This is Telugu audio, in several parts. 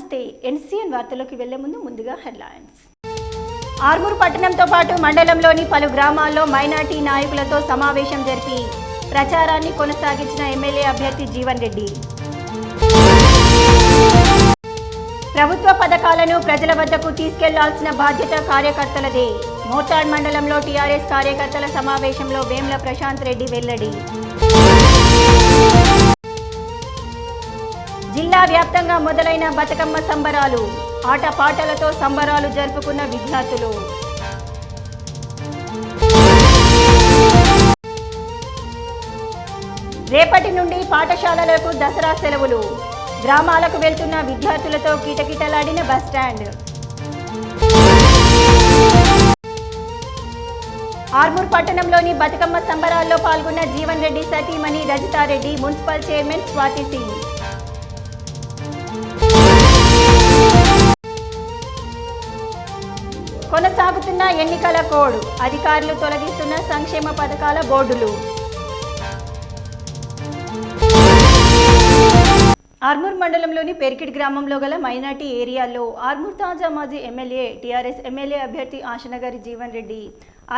నమస్తే ఎన్సీఎన్ వార్తలోకి వెళ్లే ముందుగా హెడ్లైన్స్. ఆర్మూర్ పట్టణంతో పాటు మండలంలోని పలు గ్రామాల్లో మైనార్టీ నాయకులతో సమావేశం జరిపి ప్రచారాన్ని కొనసాగించిన ఎమ్మెల్యే అభ్యర్థి జీవన్ రెడ్డి. ప్రభుత్వ పథకాలను ప్రజల వద్దకు తీసుకెళ్లాల్సిన బాధ్యత కార్యకర్తలదే. మోర్తాడ్ మండలంలో టీఆర్ఎస్ కార్యకర్తల సమావేశంలో వేముల ప్రశాంత్ రెడ్డి వెల్లడి. జిల్లా వ్యాప్తంగా మొదలైన బతుకమ్మ సంబరాలు. ఆటపాటలతో సంబరాలు జరుపుకున్న విద్యార్థులు. రేపటి నుండి పాఠశాలలకు దసరా సెలవులు. గ్రామాలకు వెళ్తున్న విద్యార్థులతో కిటకిటలాడిన బస్టాండ్. ఆర్మూర్ పట్టణంలోని బతుకమ్మ సంబరాల్లో పాల్గొన్న జీవన్ రెడ్డి సతీమణి రజితారెడ్డి, మున్సిపల్ చైర్మన్ స్వాతి సింగ్. కొనసాగుతున్న ఎన్నికల కోడ్. అధికారులు తొలగిస్తున్న సంక్షేమ పథకాల బోర్డులు. ఆర్మూర్ మండలంలోని పెరికిడ్ గ్రామంలో గల మైనార్టీ ఏరియాల్లో ఆర్మూర్ తాజా మాజీ ఎమ్మెల్యే టీఆర్ఎస్ ఎమ్మెల్యే అభ్యర్థి ఆశనగారి జీవన్ రెడ్డి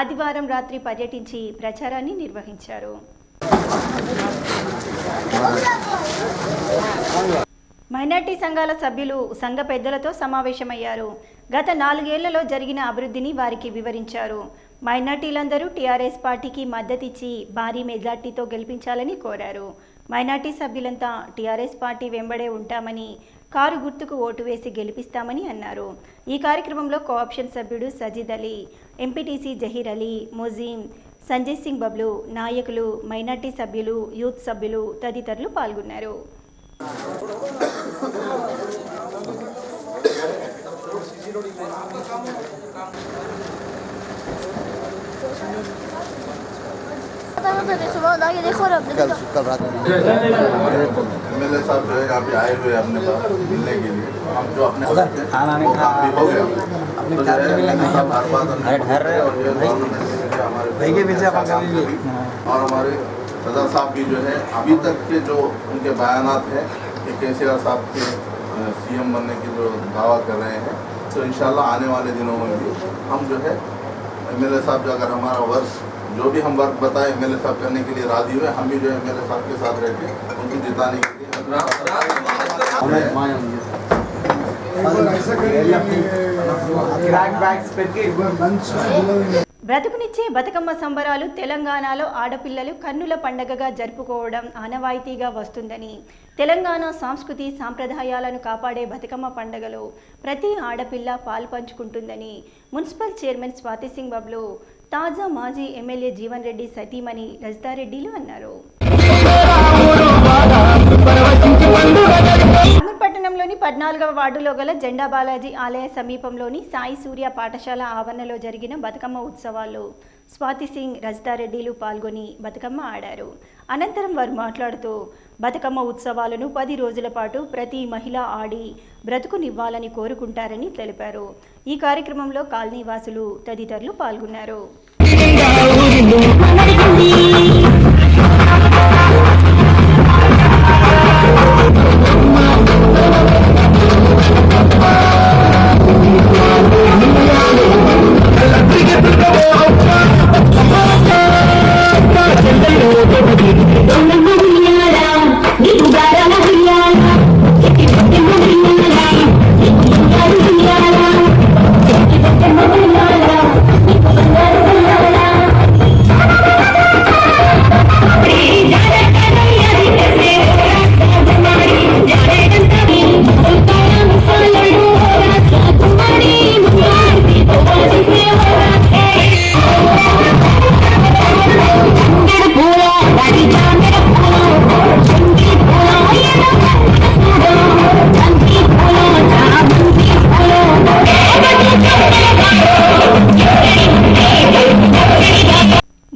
ఆదివారం రాత్రి పర్యటించి ప్రచారాన్ని నిర్వహించారు. మైనార్టీ సంఘాల సభ్యులు సంఘ పెద్దలతో సమావేశమయ్యారు. గత 4 ఏళ్లలో జరిగిన అభివృద్ధిని వారికి వివరించారు. మైనార్టీలందరూ టీఆర్ఎస్ పార్టీకి మద్దతిచ్చి భారీ మెజార్టీతో గెలిపించాలని కోరారు. మైనార్టీ సభ్యులంతా టీఆర్ఎస్ పార్టీ వెంబడే ఉంటామని, కారు గుర్తుకు ఓటు వేసి గెలిపిస్తామని అన్నారు. ఈ కార్యక్రమంలో కోఆప్షన్ సభ్యుడు సజీద్ అలీ, ఎంపీటీసీ జహీర్ అలీ, ముజీం, సంజయ్ సింగ్ బబ్లు, నాయకులు, మైనార్టీ సభ్యులు, యూత్ సభ్యులు తదితరులు పాల్గొన్నారు. कल रात एमएलए साहब जो है यहाँ पे आए हुए अपने पास मिलने के लिए, हम जो अपने हो गया और हमारे सदर साहब भी जो है अभी तक के जो उनके बयानात हैं कि केसीआर साहब के सीएम बनने की जो दावा कर रहे हैं, तो इंशाल्लाह आने वाले दिनों में भी हम जो है एमएलए साहब जो अगर हमारा वर्क जो भी हम वर्क बताए एमएलए साहब करने के लिए राजी हुए, हम भी जो एमएलए साहब के साथ रहकर उनको जिताने के लिए బ్రతుకునిచ్చే బతుకమ్మ సంబరాలు తెలంగాణలో ఆడపిల్లలు కన్నుల పండగగా జరుపుకోవడం ఆనవాయితీగా వస్తుందని, తెలంగాణ సంస్కృతి సాంప్రదాయాలను కాపాడే బతుకమ్మ పండుగలో ప్రతి ఆడపిల్ల పాల్పంచుకుంటుందని మున్సిపల్ చైర్మన్ స్వాతి సింగ్ బబ్లు తాజా మాజీ ఎమ్మెల్యే జీవన్ రెడ్డి సతీమణి రజితారెడ్డిలు అన్నారు. ఆర్మూర్ పట్టణంలోని 14వ వార్డులో గల జెండా బాలాజీ ఆలయ సమీపంలోని సాయి సూర్య పాఠశాల ఆవరణలో జరిగిన బతుకమ్మ ఉత్సవాల్లో స్వాతి సింగ్, రజితారెడ్డిలు పాల్గొని బతుకమ్మ ఆడారు. అనంతరం వారు మాట్లాడుతూ బతుకమ్మ ఉత్సవాలను 10 రోజుల పాటు ప్రతి మహిళ ఆడి బ్రతుకునివ్వాలని కోరుకుంటారని తెలిపారు. ఈ కార్యక్రమంలో కాలనీ వాసులు తదితరులు పాల్గొన్నారు.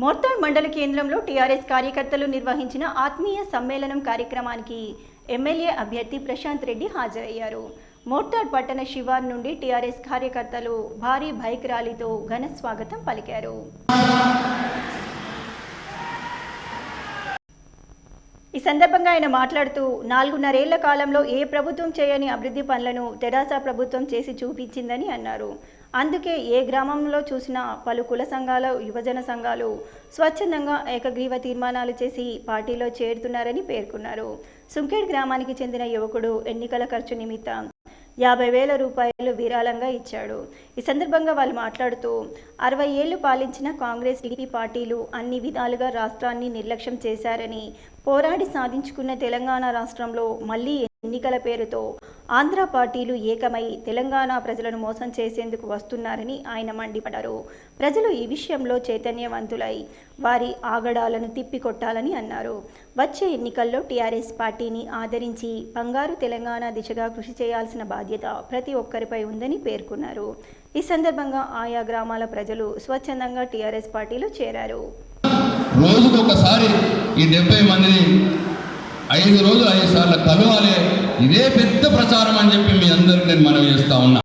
మోర్తాడ్ మండల కేంద్రంలో టీఆర్ఎస్ కార్యకర్తలు నిర్వహించిన ఆత్మీయ సమ్మేళనం కార్యక్రమానికి ఎమ్మెల్యే అభ్యర్థి ప్రశాంత్ రెడ్డి హాజరయ్యారు. మోర్తాడ్ పట్టణ శివార్ నుండి టీఆర్ఎస్ కార్యకర్తలు భారీ బైక్ ర్యాలీతో ఘన స్వాగతం పలికారు. ఈ సందర్భంగా ఆయన మాట్లాడుతూ 4.5 ఏళ్ల కాలంలో ఏ ప్రభుత్వం చేయని అభివృద్ధి పనులను తెరాస ప్రభుత్వం చేసి చూపించిందని అన్నారు. అందుకే ఏ గ్రామంలో చూసినా పలు కుల సంఘాల, యువజన సంఘాలు స్వచ్ఛందంగా ఏకగ్రీవ తీర్మానాలు చేసి పార్టీలో చేరుతున్నారని పేర్కొన్నారు. సుంకేడ్ గ్రామానికి చెందిన యువకుడు ఎన్నికల ఖర్చు నిమిత్తం 50,000 రూపాయలు విరాళంగా ఇచ్చాడు. ఈ సందర్భంగా వాళ్ళు మాట్లాడుతూ 60 ఏళ్లు పాలించిన కాంగ్రెస్, టీడీపీ పార్టీలు అన్ని విధాలుగా రాష్ట్రాన్ని నిర్లక్ష్యం చేశారని, పోరాడి సాధించుకున్న తెలంగాణ రాష్ట్రంలో మళ్లీ ఎన్నికల పేరుతో ఆంధ్ర పార్టీలు ఏకమై తెలంగాణ ప్రజలను మోసం చేసేందుకు వస్తున్నారని ఆయన మండిపడ్డారు. ప్రజలు ఈ విషయంలో చైతన్యవంతులై వారి ఆగడాలను తిప్పికొట్టాలని అన్నారు. వచ్చే ఎన్నికల్లో టీఆర్ఎస్ పార్టీని ఆదరించి బంగారు తెలంగాణ దిశగా కృషి చేయాల్సిన బాధ్యత ప్రతి ఒక్కరిపై ఉందని పేర్కొన్నారు. ఈ సందర్భంగా ఆయా గ్రామాల ప్రజలు స్వచ్ఛందంగా టీఆర్ఎస్ పార్టీలో చేరారు. రోజుకు ఒకసారి ఈ 70 మందిని 5 రోజులు 5 సార్లు కలవాలి. ఇదే పెద్ద ప్రచారం అని చెప్పి మీ అందరికి నేను మనవి చేస్తా ఉన్నా.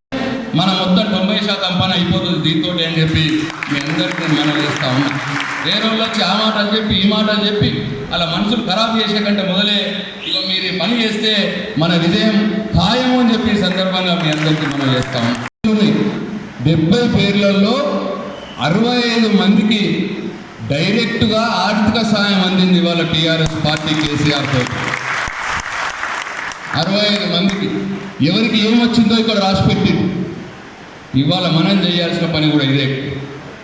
మన మొత్తం 90% పని అయిపోతుంది దీంతో అని చెప్పి మీ అందరికి నేను మనవి చేస్తా ఉన్నా. వేరే వాళ్ళు వచ్చి ఆ మాట అని చెప్పి ఈ మాట అని చెప్పి అలా మనసులు ఖరాబ్ చేసే కంటే మొదలే ఇక మీరు పని చేస్తే మన విజయం ఖాయము అని చెప్పి ఈ సందర్భంగా మీ అందరికీ మనం చేస్తా ఉన్నాం. 70 పేర్లలో 65 మందికి డైరెక్ట్గా ఆర్థిక సాయం అందింది ఇవాళ టీఆర్ఎస్ పార్టీ కేసీఆర్ తో. 65 మందికి ఎవరికి ఏమొచ్చిందో ఇక్కడ రాసిపెట్టి ఇవాళ మనం చేయాల్సిన పని కూడా ఇదే.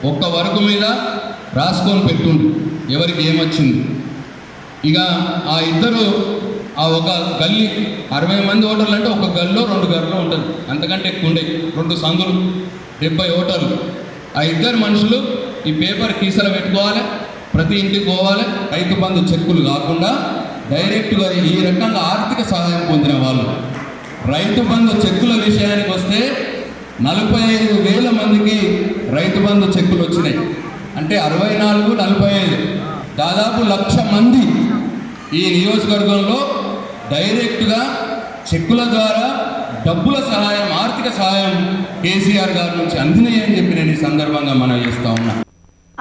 ఒక్క వర్క్ మీద రాసుకొని పెట్టుండు ఎవరికి ఏమొచ్చింది. ఇక ఆ ఇద్దరు ఆ ఒక గల్లీ 60 మంది ఓటర్లు అంటే ఒక గల్లో 2 గర్లు ఉంటుంది, అంతకంటే ఎక్కువ ఉండే 2 సందులు 70 ఓటర్లు. ఆ ఇద్దరు మనుషులు ఈ పేపర్ కీసలు పెట్టుకోవాలి, ప్రతి ఇంటికి పోవాలి. రైతు బంధు చెక్కులు కాకుండా డైరెక్ట్గా ఈ రకంగా ఆర్థిక సహాయం పొందిన వాళ్ళు. రైతు బంధు చెక్కుల విషయానికి వస్తే 45,000 మందికి రైతు బంధు చెక్కులు వచ్చినాయి. అంటే 64, 45 దాదాపు 1,00,000 మంది ఈ నియోజకవర్గంలో డైరెక్ట్గా చెక్కుల ద్వారా డబ్బుల సహాయం, ఆర్థిక సహాయం కేసీఆర్ గారి నుంచి అందినాయి అని చెప్పి నేను ఈ సందర్భంగా మనం చేస్తా ఉన్నా.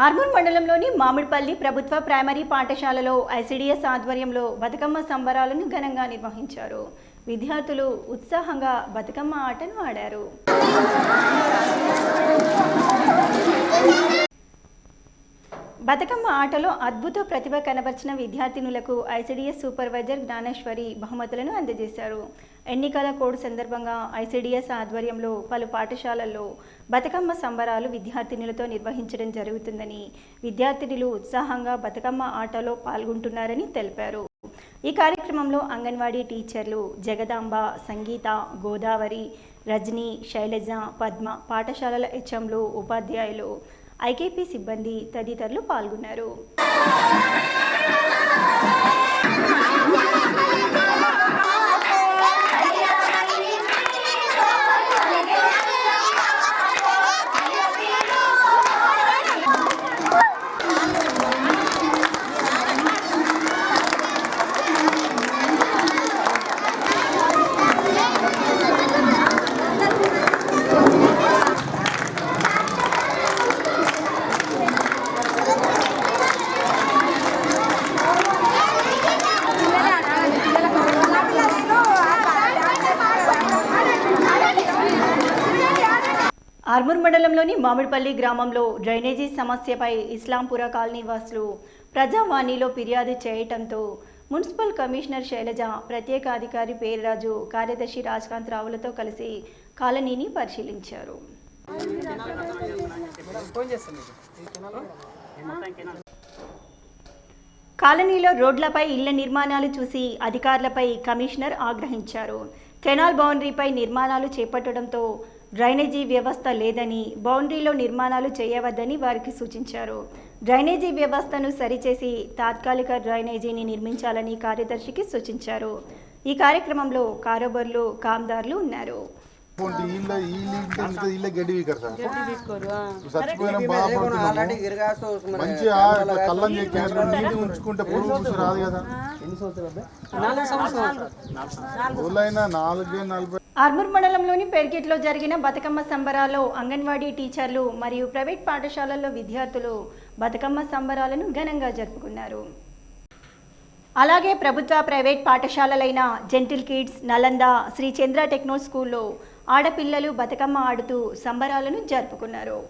ఆర్మూర్ మండలంలోని మామిడిపల్లి ప్రభుత్వ ప్రైమరీ పాఠశాలలో ఐసిడిఎస్ ఆధ్వర్యంలో బతుకమ్మ సంబరాలను ఘనంగా నిర్వహించారు. విద్యార్థులు ఉత్సాహంగా బతుకమ్మ ఆటను ఆడారు. బతుకమ్మ ఆటలో అద్భుత ప్రతిభ కనబర్చిన విద్యార్థినులకు ఐసిడిఎస్ సూపర్వైజర్ జ్ఞానేశ్వరి బహుమతులను అందజేశారు. ఎన్నికల కోడ్ సందర్భంగా ఐసిడిఎస్ ఆధ్వర్యంలో పలు పాఠశాలల్లో బతుకమ్మ సంబరాలు విద్యార్థినులతో నిర్వహించడం జరుగుతుందని, విద్యార్థినులు ఉత్సాహంగా బతుకమ్మ ఆటలో పాల్గొంటున్నారని తెలిపారు. ఈ కార్యక్రమంలో అంగన్వాడీ టీచర్లు జగదాంబ, సంగీత, గోదావరి, రజని, శైలజ, పద్మ, పాఠశాలల హెచ్ఎంలు, ఉపాధ్యాయులు, ఐకేపీ సిబ్బంది తదితరులు పాల్గొన్నారు. ఆర్మూర్ మండలంలోని మామిడిపల్లి గ్రామంలో డ్రైనేజీ సమస్యపై ఇస్లాంపుర కాలనీ వాసులు ప్రజావాణిలో ఫిర్యాదు చేయటంతో మున్సిపల్ కమిషనర్ శైలజ, ప్రత్యేక అధికారి పేర్రాజు, కార్యదర్శి రాజ్కాంత్ రావులతో కలిసి కాలనీని పరిశీలించారు. కాలనీలో రోడ్లపై ఇళ్ల నిర్మాణాలు చూసి అధికారులపై కమిషనర్ ఆగ్రహించారు. కెనాల్ బౌండరీపై నిర్మాణాలు చేపట్టడంతో డ్రైనేజీ వ్యవస్థ లేదని, బౌండరీలో నిర్మాణాలు చేయవద్దని వారికి సూచించారు. డ్రైనేజీ వ్యవస్థను సరిచేసి తాత్కాలిక డ్రైనేజీని నిర్మించాలని కార్యదర్శికి సూచించారు. ఈ కార్యక్రమంలో కారోబర్లు, కామ్దార్లు ఉన్నారు. ఆర్మూర్ మండలంలోని పెర్గేట్లో జరిగిన బతుకమ్మ సంబరాల్లో అంగన్వాడీ టీచర్లు మరియు ప్రైవేట్ పాఠశాలల్లో విద్యార్థులు బతుకమ్మ సంబరాలను ఘనంగా జరుపుకున్నారు. అలాగే ప్రభుత్వ ప్రైవేట్ పాఠశాలలైన gentle kids, Nalanda, Sri Chandra techno స్కూల్లో ఆడపిల్లలు బతుకమ్మ ఆడుతూ సంబరాలను జరుపుకున్నారు.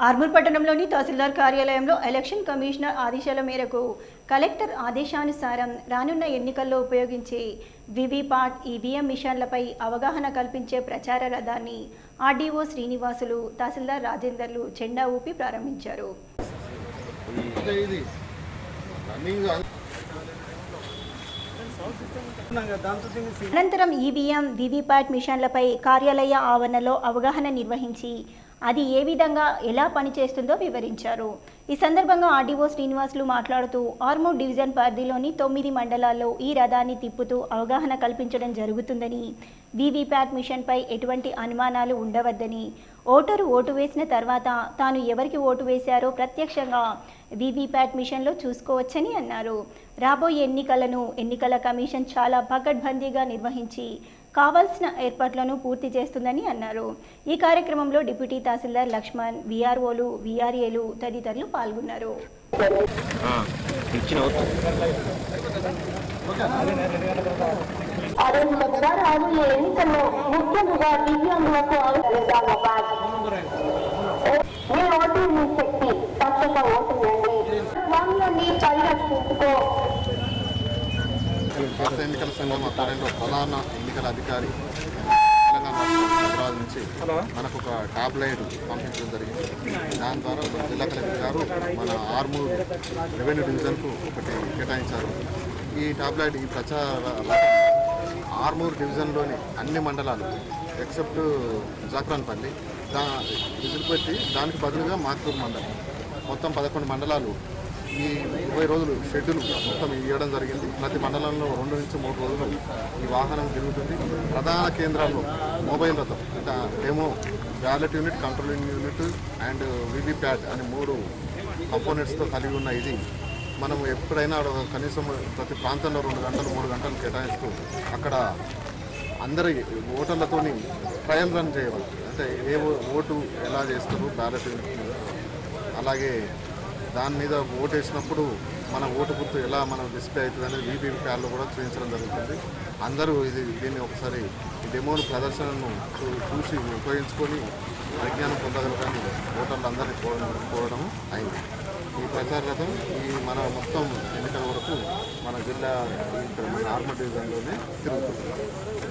ఆర్మూర్ పట్టణంలోని తహసీల్దార్ కార్యాలయంలో ఎలక్షన్ కమిషనర్ ఆదేశాల మేరకు కలెక్టర్ ఆదేశానుసారం రానున్న ఎన్నికల్లో ఉపయోగించే వివిప్యాట్, ఈవీఎం మిషన్లపై అవగాహన కల్పించే ప్రచార రథాన్ని ఆర్డీఓ శ్రీనివాసులు, తహసీల్దార్ రాజేందర్లు జెండా ఊపి ప్రారంభించారు. అనంతరం ఈవీఎం, వివిప్యాట్ మిషన్లపై కార్యాలయ ఆవరణలో అవగాహన నిర్వహించి అది ఏ విధంగా ఎలా పనిచేస్తుందో వివరించారు. ఈ సందర్భంగా ఆర్డీఓ శ్రీనివాసులు మాట్లాడుతూ ఆర్మూర్ డివిజన్ పరిధిలోని 9 మండలాల్లో ఈ రథాన్ని తిప్పుతూ అవగాహన కల్పించడం జరుగుతుందని, వివిప్యాట్ మిషన్పై ఎటువంటి అనుమానాలు ఉండవద్దని, ఓటరు ఓటు వేసిన తర్వాత తాను ఎవరికి ఓటు వేశారో ప్రత్యక్షంగా వివిప్యాట్ మిషన్లో చూసుకోవచ్చని అన్నారు. రాబోయే ఎన్నికలను ఎన్నికల కమిషన్ చాలా పకడ్బందీగా నిర్వహించి కావాల్సిన ఏర్పాట్లను పూర్తి చేస్తుందని అన్నారు. ఈ కార్యక్రమంలో డిప్యూటీ తహసీల్దార్ లక్ష్మణ్, వీఆర్ఓలు, వీఆర్ఏలు తదితరులు పాల్గొన్నారు. రాబోయే ఎన్నికల్లో ముఖ్యంగా దివ్యాంగులకు మీ ఓటు మీ శక్తి, తప్పక ఓటు వేయండి. స్వామ్యాన్ని పరిరక్షించుకో. భారత ఎన్నికల సంఘం ఆధ్వర్యంలో ప్రధాన ఎన్నికల అధికారి తెలంగాణ రాష్ట్ర హైదరాబాద్ నుంచి మనకు ఒక టాబ్లెట్ పంపించడం జరిగింది. దాని ద్వారా జిల్లా కలెక్టర్ గారు మన ఆర్మూర్ రెవెన్యూ డివిజన్కు ఒకటి కేటాయించారు. ఈ టాబ్లెట్ ఈ ప్రచార ఆర్మూర్ డివిజన్లోని అన్ని మండలాలు ఎక్సెప్ట్ జాక్రాన్పల్లి విజిల్ పెట్టి దానికి బదులుగా మాక్రూర్ మండలం మొత్తం 11 మండలాలు ఈ 20 రోజులు షెడ్యూల్ మొత్తం ఇవ్వడం జరిగింది. ప్రతి మండలంలో 2 నుంచి 3 రోజులు ఈ వాహనం తిరుగుతుంది. ప్రధాన కేంద్రాల్లో మొబైల్ రథం అంటే demo, ballot unit, controlling unit and VVPAT అని 3 కంపోనెంట్స్తో కలిగి ఉన్న ఇది మనం ఎప్పుడైనా కనీసం ప్రతి ప్రాంతంలో 2 గంటలు 3 గంటలు కేటాయిస్తూ అక్కడ అందరి ఓటర్లతోని ట్రయల్ రన్ చేయవాలి. అంటే ఏ ఓటు ఎలా చేస్తారు బ్యాలెట్ యూనిట్ మీద, అలాగే దాని మీద ఓటు వేసినప్పుడు మన ఓటు గుర్తు ఎలా మనం డిస్ప్లే అవుతుంది అనేది వీవీప్యాట్లో కూడా చూపించడం జరుగుతుంది. అందరూ దీన్ని ఒకసారి ఈ డెమోను ప్రదర్శనను చూసి ఉపయోగించుకొని విజ్ఞానం పొందగలరని ఓటర్లు అందరినీ కోరడం అయింది. ఈ ప్రచార రథం మన మొత్తం ఎన్నికల వరకు మన జిల్లా ఇక్కడ మన ఆర్మూర్ డివిజన్లోనే తిరుగుతుంది.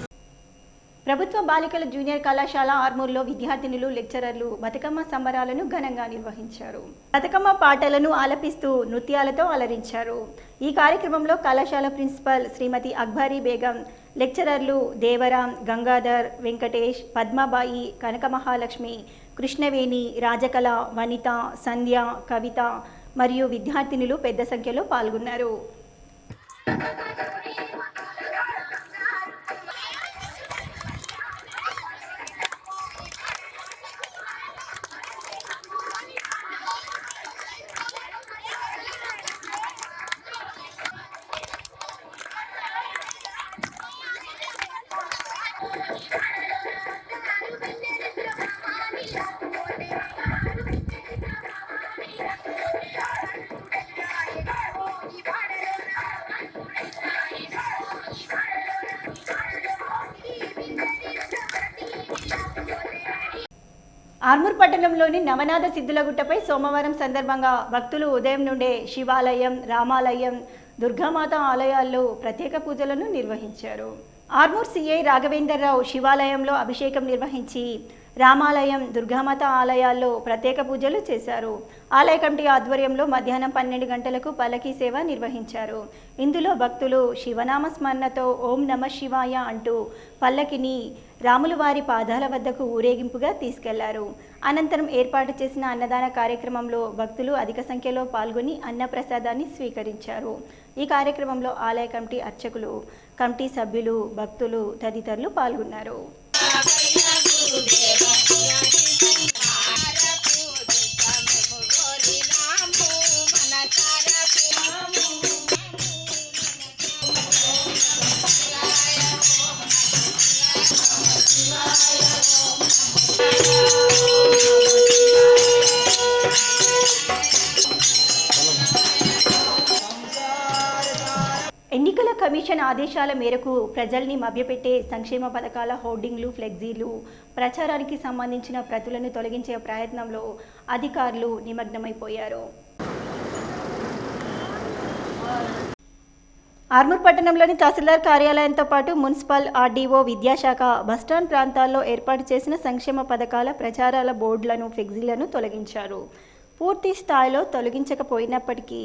ప్రభుత్వ బాలికల జూనియర్ కళాశాల ఆర్మూర్లో విద్యార్థినులు, లెక్చరర్లు బతుకమ్మ సంబరాలను ఘనంగా నిర్వహించారు. బతుకమ్మ పాటలను ఆలపిస్తూ నృత్యాలతో అలరించారు. ఈ కార్యక్రమంలో కళాశాల ప్రిన్సిపల్ శ్రీమతి అక్బరీ బేగం, లెక్చరర్లు దేవరాం, గంగాధర్, వెంకటేష్, పద్మాబాయి, కనక మహాలక్ష్మి, కృష్ణవేణి, రాజకళ, వనిత, సంధ్య, కవిత మరియు విద్యార్థినులు పెద్ద సంఖ్యలో పాల్గొన్నారు. ఆర్మూర్ పట్టణంలోని నవనాథ సిద్ధులగుట్టపై సోమవారం సందర్భంగా భక్తులు ఉదయం నుండే శివాలయం, రామాలయం, దుర్గామాత ఆలయాల్లో ప్రత్యేక పూజలను నిర్వహించారు. ఆర్మూర్ సిఐ రాఘవేందర్రావు శివాలయంలో అభిషేకం నిర్వహించి రామాలయం, దుర్గామాత ఆలయాల్లో ప్రత్యేక పూజలు చేశారు. ఆలయ కమిటీ ఆధ్వర్యంలో మధ్యాహ్నం 12 గంటలకు పల్లకీ సేవ నిర్వహించారు. ఇందులో భక్తులు శివనామ స్మరణతో ఓం నమ శివాయ అంటూ పల్లకిని రాములవారి పాదాల వద్దకు ఊరేగింపుగా తీసుకెళ్లారు. అనంతరం ఏర్పాటు చేసిన అన్నదాన కార్యక్రమంలో భక్తులు అధిక సంఖ్యలో పాల్గొని అన్నప్రసాదాన్ని స్వీకరించారు. ఈ కార్యక్రమంలో ఆలయ కమిటీ అర్చకులు, కమిటీ సభ్యులు, భక్తులు తదితరులు పాల్గొన్నారు. ఎన్నికల కమిషన్ ఆదేశాల మేరకు ప్రజల్ని మభ్యపెట్టే సంక్షేమ పథకాల హోర్డింగ్లు, ఫ్లెక్సీలు, ప్రచారానికి సంబంధించిన ప్రతులను తొలగించే ప్రయత్నంలో అధికారులు నిమగ్నమైపోయారు. ఆర్మూర్ పట్టణంలోని తహసీల్దార్ కార్యాలయంతో పాటు మున్సిపల్, ఆర్డీఓ, విద్యాశాఖ, బస్టాండ్ ప్రాంతాల్లో ఏర్పాటు చేసిన సంక్షేమ పథకాల ప్రచారాల బోర్డులను, ఫ్లెక్సీలను తొలగించారు. పూర్తి స్థాయిలో తొలగించకపోయినప్పటికీ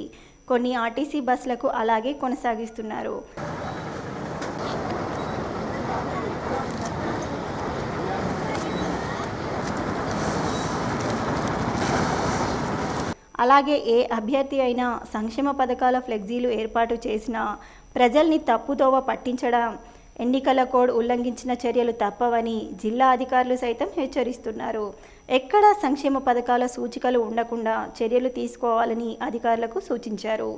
కొన్ని ఆర్టీసీ బస్సులకు అలాగే కొనసాగిస్తున్నారు. అలాగే ఏ అభ్యర్థి అయినా సంక్షేమ పథకాల ఫ్లెక్సీలు ఏర్పాటు చేసినా ప్రజల్ని తప్పుదోవ పట్టించడం, ఎన్నికల కోడ్ ఉల్లంఘించిన చర్యలు తప్పవని జిల్లా అధికారులు సైతం హెచ్చరిస్తున్నారు. ఎక్కడా సంక్షేమ పథకాల సూచికలు ఉండకుండా చర్యలు తీసుకోవాలని అధికారులకు సూచించారు.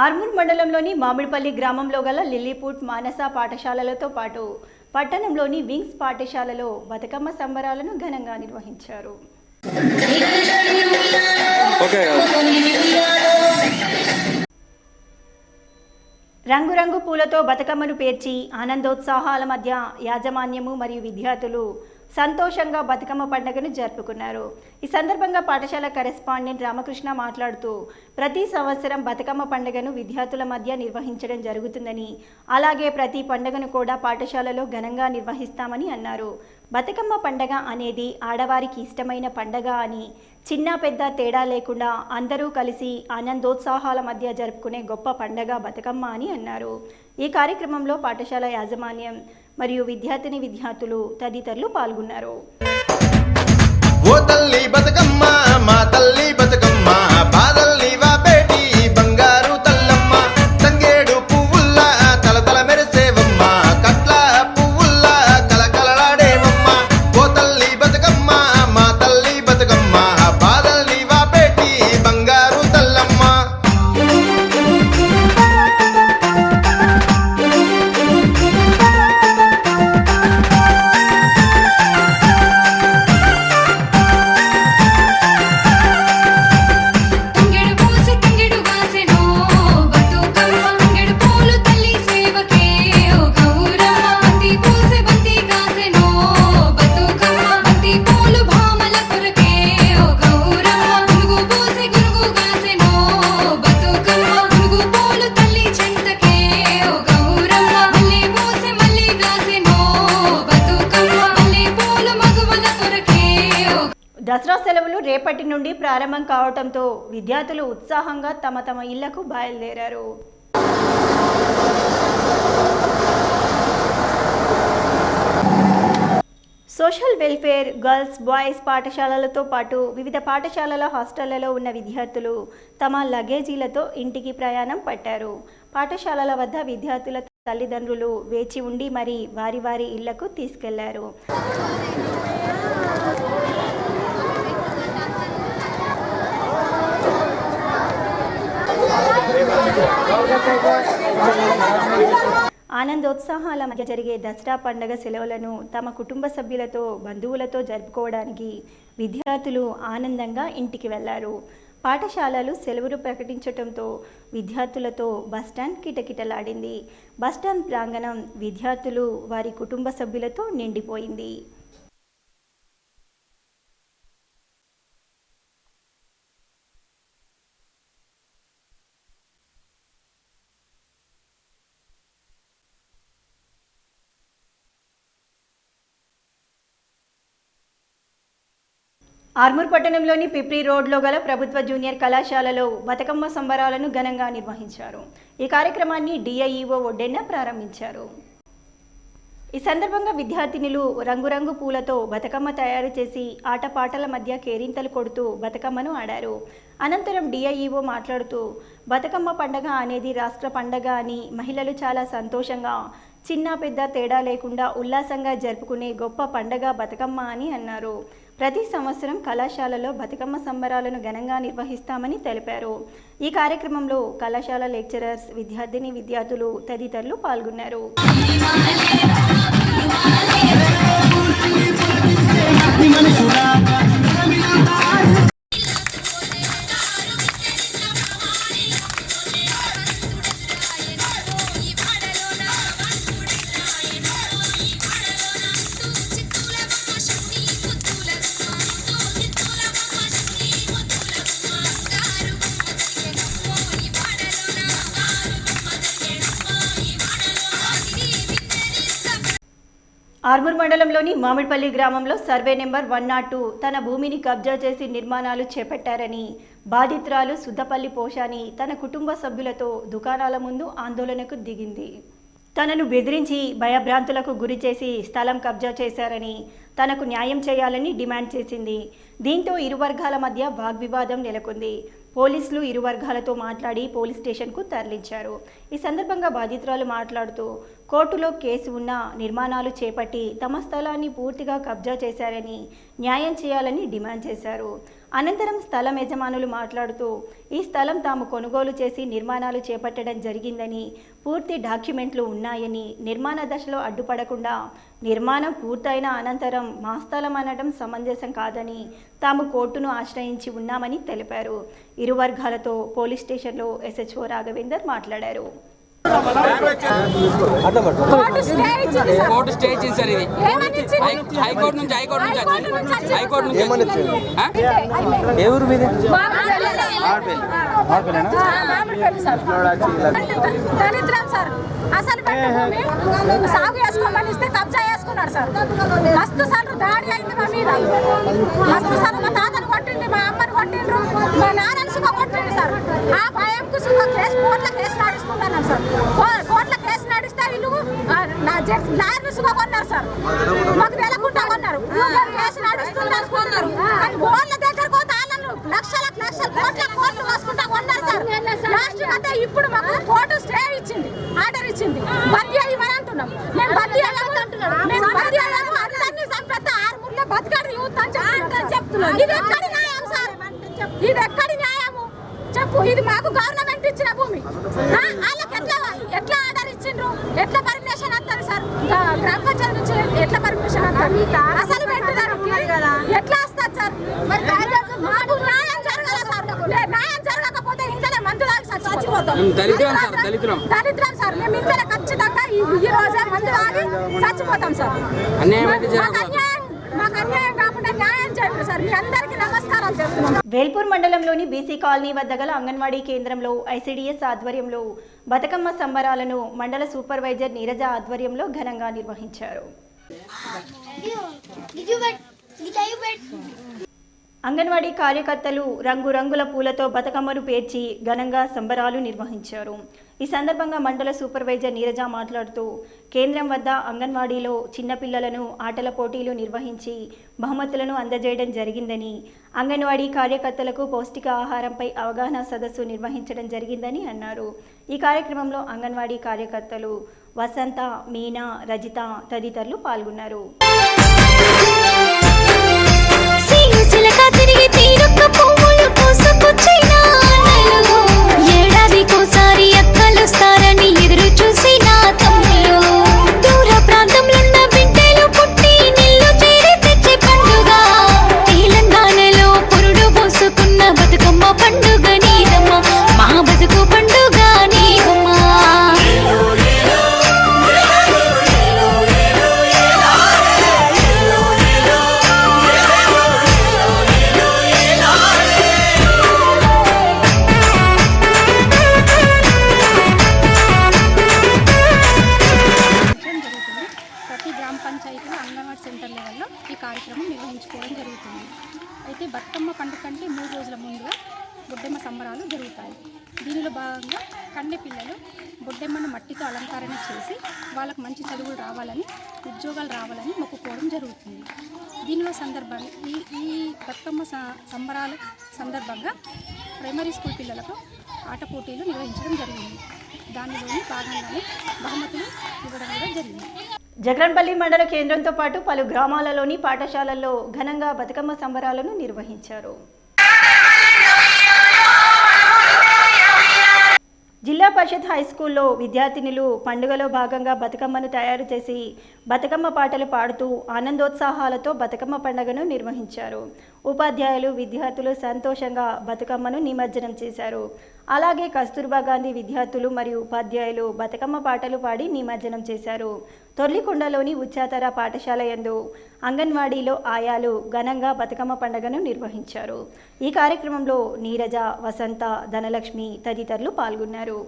ఆర్మూర్ మండలంలోని మామిడిపల్లి గ్రామంలో గల లిల్లీపుట్, మానస పాఠశాలలతో పాటు పట్టణంలోని వింగ్స్ పాఠశాలలో బతుకమ్మ సంబరాలను ఘనంగా నిర్వహించారు. రంగురంగు పూలతో బతుకమ్మను పేర్చి ఆనందోత్సాహాల మధ్య యాజమాన్యము మరియు విద్యార్థులు సంతోషంగా బతుకమ్మ పండుగను జరుపుకున్నారు. ఈ సందర్భంగా పాఠశాల కరెస్పాండెంట్ రామకృష్ణ మాట్లాడుతూ ప్రతి సంవత్సరం బతుకమ్మ పండుగను విద్యార్థుల మధ్య నిర్వహించడం జరుగుతుందని, అలాగే ప్రతి పండుగను కూడా పాఠశాలలో ఘనంగా నిర్వహిస్తామని అన్నారు. బతుకమ్మ పండుగ అనేది ఆడవారికి ఇష్టమైన పండుగ అని, చిన్న పెద్ద తేడా లేకుండా అందరూ కలిసి ఆనందోత్సాహాల మధ్య జరుపుకునే గొప్ప పండుగ బతుకమ్మ అని అన్నారు. ఈ కార్యక్రమంలో పాఠశాల యాజమాన్యం మరియు విద్యార్థులు తదితరులు పాల్గొన్నారు. ఓ తల్లి బతుకమ్మ మా తల్లి బతుకమ్మ బాదల్ని వాపేటి బంగారు తల్లమ్మ తంగేడు పువ్వుల్లా తలతల మెరిసేవమ్మ కట్ల పువ్వుల్లా కలకలలాడేవమ్మ ఓ తల్లి బతుకమ్మ మా తల్లి బతుకమ్మ బాదల్ని వాపేటి బంగారు తల్లమ్మ. దసరా సెలవులు రేపటి నుండి ప్రారంభం కావడంతో విద్యార్థులు ఉత్సాహంగా తమ ఇళ్లకు బయలుదేరారు. సోషల్ వెల్ఫేర్, గర్ల్స్, బాయ్స్ పాఠశాలలతో పాటు వివిధ పాఠశాలల హాస్టళ్లలో ఉన్న విద్యార్థులు తమ లగేజీలతో ఇంటికి ప్రయాణం పట్టారు. పాఠశాలల వద్ద విద్యార్థుల తల్లిదండ్రులు వేచి ఉండి మరి వారి ఇళ్లకు తీసుకెళ్లారు. ఆనందోత్సాహాల మధ్య జరిగే దసరా పండుగ సెలవులను తమ కుటుంబ సభ్యులతో, బంధువులతో జరుపుకోవడానికి విద్యార్థులు ఆనందంగా ఇంటికి వెళ్లారు. పాఠశాలలు సెలవులు ప్రకటించడంతో విద్యార్థులతో బస్టాండ్ కిటకిటలాడింది. బస్టాండ్ ప్రాంగణం విద్యార్థులు, వారి కుటుంబ సభ్యులతో నిండిపోయింది. ఆర్మూర్ పట్టణంలోని పిప్రి రోడ్లో గల ప్రభుత్వ జూనియర్ కళాశాలలో బతుకమ్మ సంబరాలను ఘనంగా నిర్వహించారు. ఈ కార్యక్రమాన్ని డిఐఈఓ ఒడ్డెన్న ప్రారంభించారు. ఈ సందర్భంగా విద్యార్థినులు రంగురంగు పూలతో బతుకమ్మ తయారు చేసి ఆటపాటల మధ్య కేరింతలు కొడుతూ బతుకమ్మను ఆడారు. అనంతరం డిఐఈఓ మాట్లాడుతూ బతుకమ్మ పండగ అనేది రాష్ట్ర పండగ అని, మహిళలు చాలా సంతోషంగా చిన్న పెద్ద తేడా లేకుండా ఉల్లాసంగా జరుపుకునే గొప్ప పండగ బతుకమ్మ అని అన్నారు. ప్రతి సంవత్సరం కళాశాలలో బతుకమ్మ సంబరాలను ఘనంగా నిర్వహిస్తామని తెలిపారు. ఈ కార్యక్రమంలో కళాశాల లెక్చరర్స్, విద్యార్థులు తదితరులు పాల్గొన్నారు. ఆర్మూర్ మండలంలోని మామిడిపల్లి గ్రామంలో సర్వే నెంబర్ 102 తన భూమిని కబ్జా చేసి నిర్మాణాలు చేపట్టారని బాధితురాలు సుద్దపల్లి పోషాని తన కుటుంబ సభ్యులతో దుకాణాల ముందు ఆందోళనకు దిగింది. తనను బెదిరించి భయభ్రాంతులకు గురి చేసి స్థలం కబ్జా చేశారని, తనకు న్యాయం చేయాలని డిమాండ్ చేసింది. దీంతో ఇరు వర్గాల మధ్య వాగ్వివాదం నెలకొంది. పోలీసులు ఇరు వర్గాలతో మాట్లాడి పోలీస్ స్టేషన్కు తరలించారు. ఈ సందర్భంగా బాధితురాలు మాట్లాడుతూ కోర్టులో కేసు ఉన్న నిర్మాణాలు చేపట్టి తమ స్థలాన్ని పూర్తిగా కబ్జా చేశారని, న్యాయం చేయాలని డిమాండ్ చేశారు. అనంతరం స్థలం యజమానులు మాట్లాడుతూ ఈ స్థలం తాము కొనుగోలు చేసి నిర్మాణాలు చేపట్టడం జరిగిందని, పూర్తి డాక్యుమెంట్లు ఉన్నాయని, నిర్మాణ దశలో అడ్డుపడకుండా నిర్మాణం పూర్తయిన అనంతరం మా స్థలం అనడం సమంజసం కాదని తాము కోర్టును ఆశ్రయించి ఉన్నామని తెలిపారు. ఇరు వర్గాలతో పోలీస్ స్టేషన్లో ఎస్హెచ్ఓ రాఘవేందర్ మాట్లాడారు. కోర్టు స్టే ఇచ్చింది సార్. ఇది హైకోర్టు నుంచి ఏ ఊరు మీద దళితులం సార్. అసలు సాగు వేసుకోమని ఇస్తే కబ్జా చేసుకున్నాడు సార్. మస్తు సార్లు దాడి అయింది మా మీద. మస్తు సార్లు మా తాతను కొట్టింది, మా అమ్మని కొట్టిండ్రు, మా నాన్నని సుఖ కొట్టిండు సార్. ఆ భయంకు సుఖ కేసు కోర్టుల కేసు నడుస్తున్నాను సార్. కోర్టుల కేసు నడిస్తే వీళ్ళు లాయర్లు సుఖ కొన్నారు సార్. మాకు తెలకుండా కొన్నారు. కేసు నడుస్తుంది అనుకున్నారు. కోర్టుల దగ్గర పోతే వాళ్ళను లక్షల కోట్లు రాసుకుంటా కొన్నారు సార్. లాస్ట్ అంటే ఇప్పుడు మాకు కోర్టు స్టే ఇచ్చింది, ఆర్డర్ ఇచ్చింది. బందీ అయ్యమని అంటున్నాం. మేము బందీ అయ్యాము అంటున్నాం. మేము బందీ అయ్యాము, అందరినీ చంపేస్తే 6 మూర్లో బతకాడు యూత్ అని చెప్తున్నాం. ఇది ఎక్కడి న్యాయం సార్? ఇది ఎక్కడి న్యాయము చెప్పు? ఇది మాకు గవర్నమెంట్ ఇచ్చిన భూమి. వాళ్ళకి ఎట్లా ఆర్డర్ ఇచ్చిండ్రు? ఎట్లా పర్మిషన్ వస్తుంది సార్? గ్రామ పంచాయతీ నుంచి ఎట్లా పర్మిషన్ వస్తుంది? అసలు పెట్టడానికి ఎట్లా వస్తుంది సార్? మరి మాకు న్యాయం జరగాల సార్. న్యాయం జరగకపోతే ఇంట్లోనే మందు తాగి చచ్చిపోతాం. దరిద్రం సార్. మేము ఇంట్లోనే ఖచ్చితంగా ఈ రోజే మందు తాగి చచ్చిపోతాం సార్. మాకు అన్యాయం కాకుండా న్యాయం చేయండి సార్. మీ అందరికీ నమస్కారం చేస్తున్నాం. వేల్పూర్ మండలంలోని బీసీ కాలనీ వద్ద గల అంగన్వాడీ కేంద్రంలో ఐసీడీఎస్ ఆధ్వర్యంలో బతుకమ్మ సంబరాలను మండల సూపర్వైజర్ నీరజ ఆధ్వర్యంలో ఘనంగా నిర్వహించారు. అంగన్వాడీ కార్యకర్తలు రంగురంగుల పూలతో బతుకమ్మను పేర్చి ఘనంగా సంబరాలు నిర్వహించారు. ఈ సందర్భంగా మండల సూపర్వైజర్ నీరజ మాట్లాడుతూ కేంద్రం వద్ద అంగన్వాడీలో చిన్నపిల్లలను ఆటల పోటీలు నిర్వహించి బహుమతులను అందజేయడం జరిగిందని, అంగన్వాడీ కార్యకర్తలకు పౌష్టిక ఆహారంపై అవగాహన సదస్సు నిర్వహించడం జరిగిందని అన్నారు. ఈ కార్యక్రమంలో అంగన్వాడీ కార్యకర్తలు వసంత, మీనా, రజిత తదితరులు పాల్గొన్నారు. ఏడాదికోసారి అక్కలొస్తారని ఎదురు చూసిన తమ్ముళ్ళు, దూర ప్రాంతంలో ఉన్న బిడ్డలు పుట్టి నిల్లు చేరి తెచ్చే పండుగ. తెలంగాణలో పురుడు పోసుకున్న బతుకమ్మ పండుగ నీదమ్మ, మా బతుకు పండుగ నీదమ్మ. పంచాయతీలో అంగన్వాడీ సెంటర్ లెవెల్లో ఈ కార్యక్రమం నిర్వహించుకోవడం జరుగుతుంది. అయితే బతుకమ్మ పండుగ కంటే 3 రోజుల ముందుగా బొడ్డెమ్మ సంబరాలు జరుగుతాయి. దీనిలో భాగంగా కన్నె పిల్లలు బొడ్డెమ్మను మట్టితో అలంకరణ చేసి వాళ్ళకు మంచి చదువులు రావాలని, ఉద్యోగాలు రావాలని మొక్కుకోవడం జరుగుతుంది. దీనిలో సందర్భంగా ఈ బతుకమ్మ సంబరాల సందర్భంగా ప్రైమరీ స్కూల్ పిల్లలకు ఆట పోటీలు నిర్వహించడం జరిగింది. దానిలోని భాగంగానే బహుమతులు ఇవ్వడం కూడా జరిగింది. జగన్పల్లి మండల కేంద్రంతో పాటు పలు గ్రామాలలోని పాఠశాలల్లో ఘనంగా బతుకమ్మ సంబరాలను నిర్వహించారు. జిల్లా పరిషత్ హైస్కూల్లో విద్యార్థినులు పండుగలో భాగంగా బతుకమ్మను తయారు చేసి బతుకమ్మ పాటలు పాడుతూ ఆనందోత్సాహాలతో బతుకమ్మ పండుగను నిర్వహించారు. ఉపాధ్యాయులు, విద్యార్థులు సంతోషంగా బతుకమ్మను నిమజ్జనం చేశారు. అలాగే కస్తూర్బా గాంధీ విద్యార్థులు మరియు ఉపాధ్యాయులు బతుకమ్మ పాటలు పాడి నిమజ్జనం చేశారు. తొర్లికొండలోని ఉచ్చాతర పాఠశాల యందు అంగన్వాడీలో ఆయాలు ఘనంగా బతుకమ్మ పండుగను నిర్వహించారు. ఈ కార్యక్రమంలో నీరజ, వసంత, ధనలక్ష్మి తదితరులు పాల్గొన్నారు.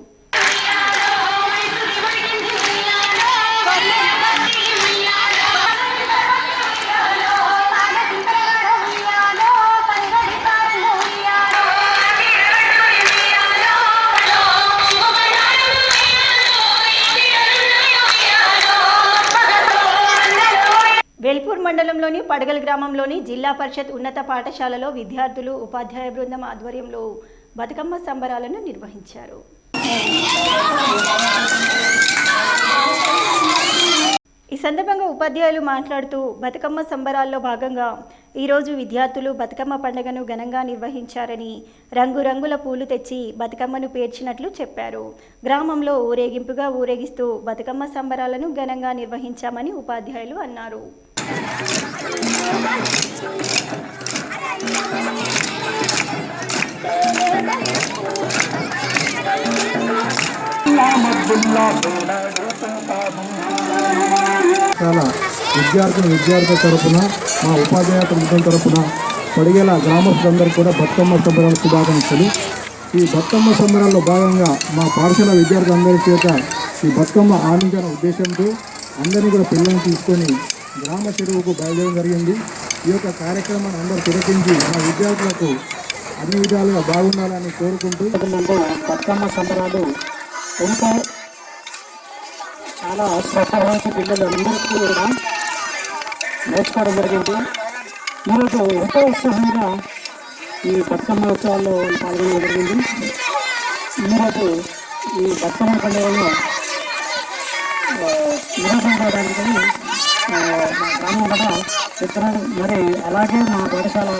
వేల్పూర్ మండలంలోని పడగల్ గ్రామంలోని జిల్లా పరిషత్ ఉన్నత పాఠశాలలో విద్యార్థులు, ఉపాధ్యాయ బృందం ఆధ్వర్యంలో బతుకమ్మ సంబరాలను నిర్వహించారు. ఈ సందర్భంగా ఉపాధ్యాయులు మాట్లాడుతూ బతుకమ్మ సంబరాల్లో భాగంగా ఈరోజు విద్యార్థులు బతుకమ్మ పండుగను ఘనంగా నిర్వహించారని, రంగురంగుల పూలు తెచ్చి బతుకమ్మను పేర్చినట్లు చెప్పారు. గ్రామంలో ఊరేగింపుగా ఊరేగిస్తూ బతుకమ్మ సంబరాలను ఘనంగా నిర్వహించామని ఉపాధ్యాయులు అన్నారు. చాలా విద్యార్థుల తరపున మా ఉపాధ్యాయ బృందం తరపున పడిగేల గ్రామస్తులందరికీ కూడా బతుకమ్మ సంబరాల శుభాకాంక్షలు. ఈ బతుకమ్మ సంబరాల్లో భాగంగా మా పాఠశాల విద్యార్థులందరి చేత ఈ బతుకమ్మ ఆడించాలనే ఉద్దేశంతో అందరినీ కూడా పిల్లల్ని తీసుకొని గ్రామ చెరువుకు బయలుదేరడం జరిగింది. ఈ యొక్క కార్యక్రమాన్ని అందరూ తిలకించి మా విద్యార్థులకు అన్ని విధాలుగా బాగుండాలని కోరుకుంటూ బతుకమ్మ సంబరాలు ఎంతో చాలా శ్రద్ధ వహించి పిల్లలు అందరికీ కూడా నేర్చుకోవడం జరిగింది. ఈరోజు ఎంతో ఉత్సాహంగా ఈ బతుకమ్మ ఉత్సవాల్లో పాల్గొనడం జరిగింది. ఈరోజు ఈ బతుకమ్మ పండుగను నిర్వహించడానికి మా గ్రామం కూడా చెప్తున్నాను. మరి అలాగే మా పాఠశాల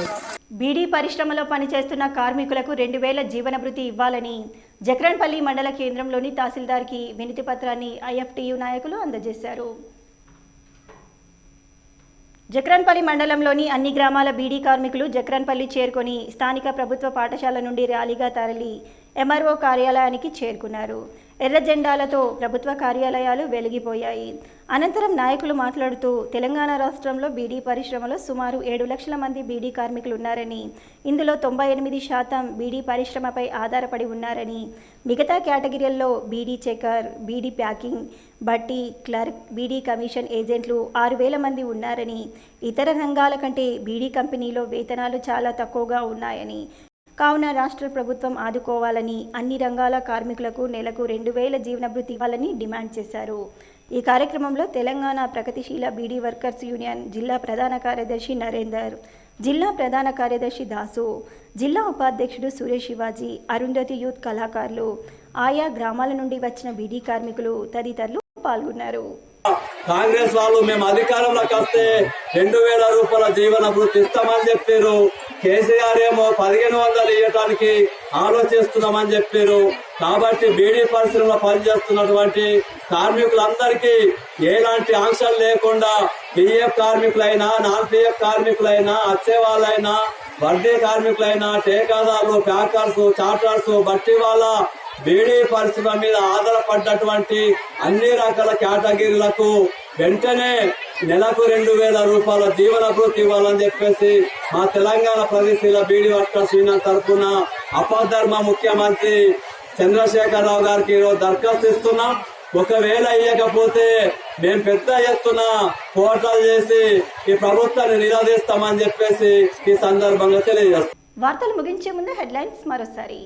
బీడీ పరిశ్రమలో పనిచేస్తున్న కార్మికులకు 2000 జీవనభృతి ఇవ్వాలని జక్రన్పల్లి మండల కేంద్రంలోని తహసీల్దార్కి వినతి పత్రాన్ని ఐఎఫ్టీయూ నాయకులు అందజేశారు. జక్రన్పల్లి మండలంలోని అన్ని గ్రామాల బీడీ కార్మికులు జక్రన్పల్లి చేరుకొని స్థానిక ప్రభుత్వ పాఠశాల నుండి ర్యాలీగా తరలి ఎంఆర్ఓ కార్యాలయానికి చేరుకున్నారు. ఎర్ర జెండాలతో ప్రభుత్వ కార్యాలయాలు వెలిగిపోయాయి. అనంతరం నాయకులు మాట్లాడుతూ తెలంగాణ రాష్ట్రంలో బీడీ పరిశ్రమలో సుమారు 7 లక్షల మంది బీడీ కార్మికులు ఉన్నారని, ఇందులో 98% బీడీ పరిశ్రమపై ఆధారపడి ఉన్నారని, మిగతా కేటగిరీల్లో బీడీ చెకర్, బీడీ ప్యాకింగ్, బట్టి, క్లర్క్, బీడీ కమిషన్ ఏజెంట్లు 6000 మంది ఉన్నారని, ఇతర రంగాల కంటే బీడీ కంపెనీలో వేతనాలు చాలా తక్కువగా ఉన్నాయని, కావున రాష్ట్ర ప్రభుత్వం ఆదుకోవాలని, అన్ని రంగాల కార్మికులకు నెలకు 2000 జీవనభృతి ఇవ్వాలని డిమాండ్ చేశారు. ఈ కార్యక్రమంలో తెలంగాణ ప్రగతిశీల బీడీ వర్కర్స్ యూనియన్ జిల్లా ప్రధాన కార్యదర్శి నరేందర్, జిల్లా ప్రధాన కార్యదర్శి దాసు, జిల్లా ఉపాధ్యక్షుడు సురేష్ శివాజీ, అరుంధతి యూత్ కళాకారులు, ఆయా గ్రామాల నుండి వచ్చిన బీడీ కార్మికులు తదితరులు పాల్గొన్నారు. కాంగ్రెస్ వాళ్ళు మేము అధికారంలోకి వస్తే 2000 రూపాయల జీవన భృతి ఇస్తామని చెప్పారు. కేసీఆర్ ఏమో 1500 ఇవ్వటానికి ఆలోచిస్తున్నామని చెప్పారు. కాబట్టి బీడీ పరిశ్రమలో పనిచేస్తున్నటువంటి కార్మికులందరికీ ఎలాంటి ఆంక్షలు లేకుండా పిఎఫ్ కార్మికులైనా, నాన్ పిఎఫ్ కార్మికులైనా, వచ్చే వాళ్ళైనా, వడ్డీ కార్మికులైనా, టేకాదారులు, ప్యాకర్స్, చార్టర్స్, బట్టి వాళ్ళ బీడీ పరిశ్రమ మీద ఆధారపడ్డటువంటి అన్ని రకాల కేటగిరీలకు వెంటనే నెలకు 2000 రూపాయల జీవన భృతి ఇవ్వాలని చెప్పేసి మా తెలంగాణ ప్రగతిశీల బీడీ వర్కర్స్ యూనియన్ తరఫున అపధర్మ ముఖ్యమంత్రి చంద్రశేఖరరావు గారికి ఈరోజు దరఖాస్తు ఇస్తున్నాం. ఒకవేళ ఇవ్వకపోతే మేము పెద్ద ఎత్తున పోరాటాలు చేసి ఈ ప్రభుత్వాన్ని నిరోధిస్తామని చెప్పేసి ఈ సందర్భంగా తెలియజేస్తాం. వార్తలు ముగించే ముందు హెడ్లైన్స్ మరోసారి.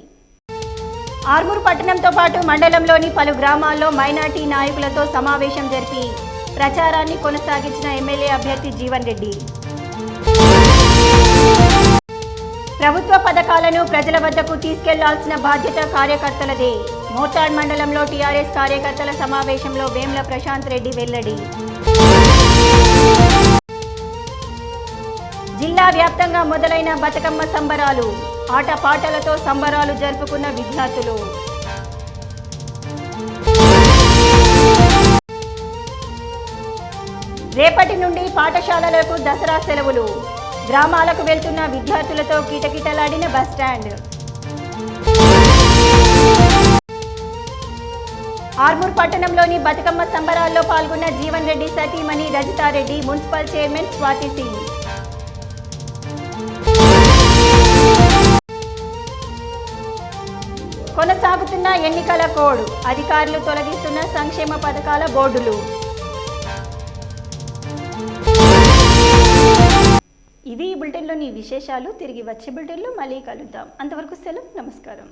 ఆర్మూర్ పట్టణంతో పాటు మండలంలోని పలు గ్రామాల్లో మైనార్టీ నాయకులతో సమావేశం జరిపి ప్రచారాన్ని కొనసాగించిన ఎమ్మెల్యే అభ్యర్థి జీవన్ రెడ్డి. ప్రభుత్వ పథకాలను ప్రజల వద్దకు తీసుకెళ్లాల్సిన బాధ్యత కార్యకర్తలదే. మోర్తాడ్ మండలంలో టీఆర్ఎస్ కార్యకర్తల సమావేశంలో వేముల ప్రశాంత్ రెడ్డి వెల్లడి. జిల్లా వ్యాప్తంగా మొదలైన బతుకమ్మ సంబరాలు, ఆటపాటలతో సంబరాలు జరుపుకున్న విద్యార్థులు. రేపటి నుండి పాఠశాలలకు దసరా సెలవులు. గ్రామాలకు వెళ్తున్న విద్యార్థులతో కిటకిటలాడిన బస్టాండ్. ఆర్మూర్ పట్టణంలోని బతుకమ్మ సంబరాల్లో పాల్గొన్న జీవన్ రెడ్డి సతీమణి రజితారెడ్డి, మున్సిపల్ చైర్మన్ స్వాతి సింగ్. కొనసాగుతున్న ఎన్నికల కోడ్, అధికారులు తొలగిస్తున్న సంక్షేమ పథకాల బోర్డులు. ఇవి ఈ బులెటిన్లోని విశేషాలు. తిరిగి వచ్చే బులెటిన్లో మళ్ళీ కలుద్దాం. అంతవరకు సెలవు. నమస్కారం.